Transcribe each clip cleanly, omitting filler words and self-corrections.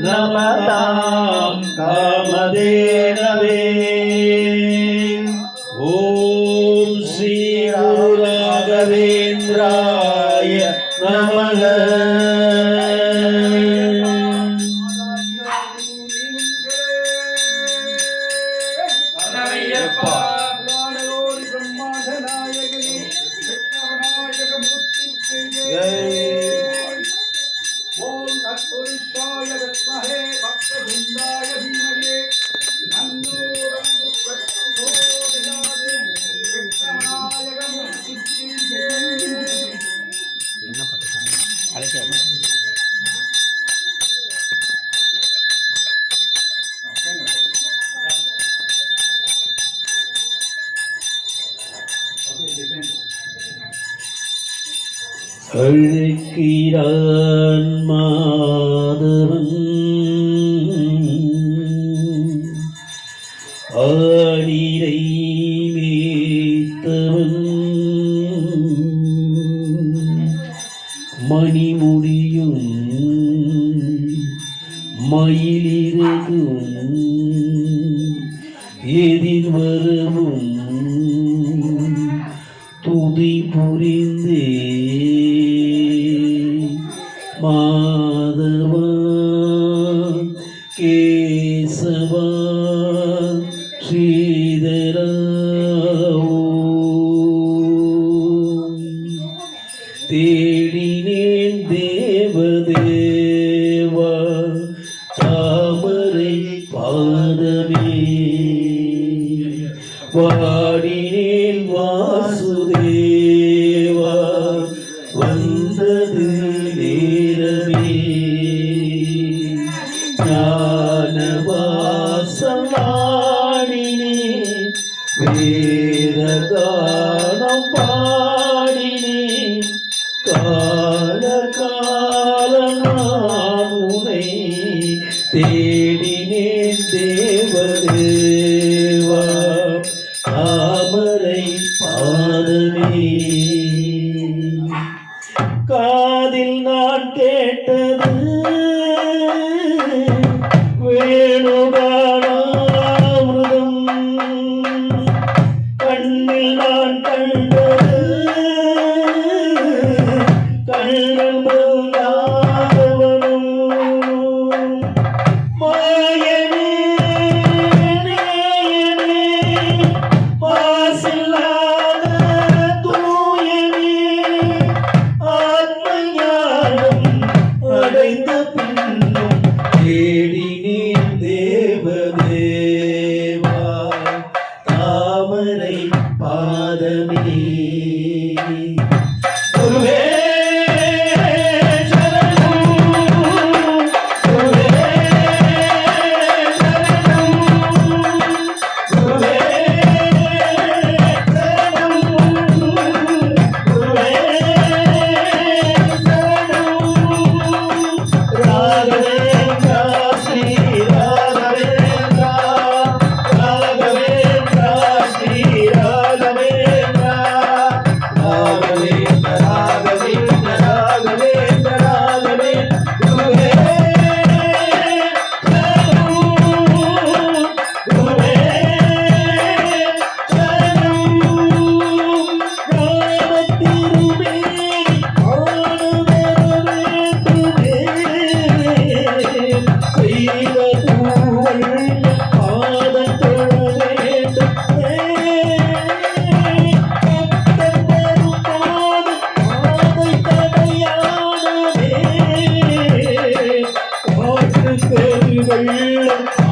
நமதாம் காமதேனவே. ஓம் ஸ்ரீ குரு ராகவேந்திராய நமக. ஓம் தத்புருஷாய வித்மஹே வக்ரதுண்டாய தீமஹி தன்னோ பிரச்சோதயாத். விக்ரமநாயக மூர்த்திக்கு என்ன பாட்டு அழைக்க அழைக்கிறான் மாதவன் ஆடிரை மேத்தவன் மணிமுடியும் மயிலிறகும் எதிர்வரவும் துதி புரிந்தே மாதவா கேசவா ஸ்ரீதரா தேடினேன் தேவதேவா தாமரை பாதமே வாடினேன் வாசுதேவா வந்தது நேரமே ஞானவாசலாடினேன் வேதகானம் பாடினேன் கால கால நான் உனை தேடினேன் தேவதேவா தாமரை பாதமே. காதில் நான் கேட்டது வேணுகானாமிருதம், கண்ணில் நான் கண்டது கண்ணன் பிருந்தாவனம். மாயனே நேயனே மாசில்லாத தூயனே ஆத்மஞானம் அடைந்த பின்னும் தேடினேன் தேவதேவா தாமரை பாதமே. குருவே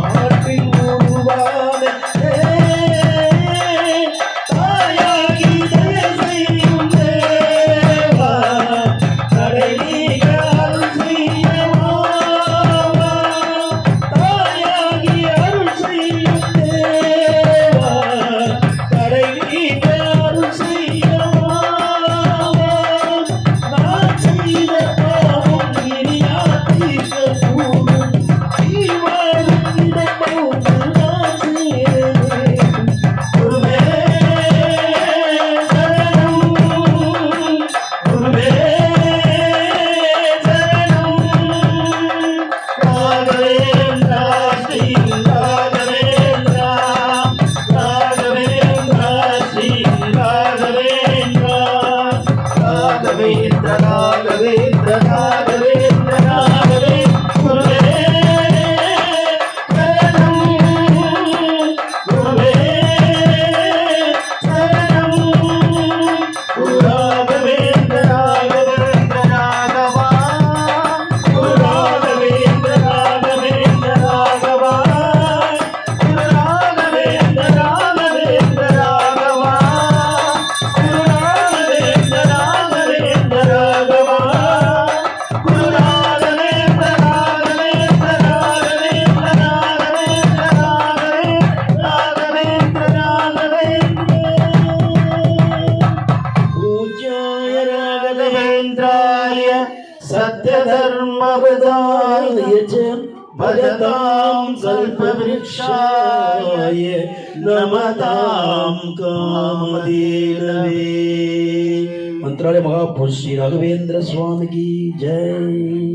ஆற்றில் உருவான தாயாகி செய்யும் தேவா கடைகள் செய்யவாவா. தாயாகி அருள் செய்யும் தேவா கடைகள் செய்யவாவா. நான் செய்த பாவம் இனியாத்திக்க கூடும். भजतां कल्पवृक्षाय नमतां कामधेनवे। मंत्रालय महापुरुष श्री राघवेंद्र स्वामी की जय।